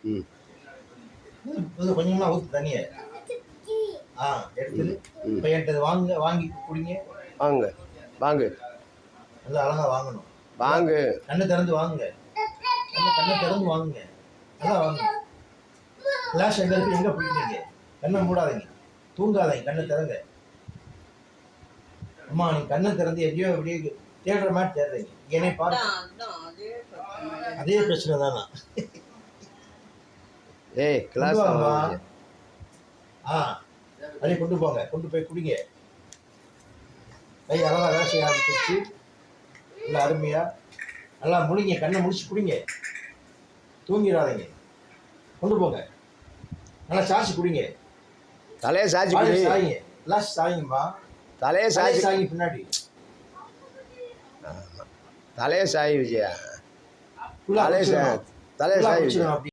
ம் கொஞ்சமாக ஊற்று தண்ணியை. எடுத்துட்டு இப்போ என்கிட்ட வாங்கி குடிங்க. வாங்க வாங்க நல்லா அழகாக வாங்கணும். வாங்க. கண்ணை திறந்து வாங்குங்க. கண்ணை திறந்து வாங்குங்க. நல்லா வாங்க. ஃப்ளாஷ் எங்கே இருக்கு? எங்கே போயிட்டீங்க? கண்ணை மூடாதீங்க, தூங்காதீங்க, கண்ணை திறங்க. அம்மா நீங்கள் கண்ணை திறந்து எங்கேயோ அப்படியே தேடுற மாதிரி தேடுறீங்க. என்னை பாருங்க, அதே பிரச்சனை தானா? ஏய் கிளாஸ் அப்படியே கொண்டு போங்க, கொண்டு போய் குடிங்க. கை அழகாக வேலை செய்ய ஆரம்பிச்சிருச்சு. நல்லா அருமையாக நல்லா முடிங்க, கண்ணை முடிச்சு குடிங்க, தூங்கிடாதீங்க. கொண்டு போங்க, நல்லா சாய்ச்சி குடிங்க. தலையை சாய்ச்சி குடி. சாயிங்க, கிளாஸ் சாயிங்கம்மா. தலையை சாய்ச்சி சாயிங்க பின்னாடி. தலையை சாய் விஜயா. தலையை தலையை சாய் அப்படி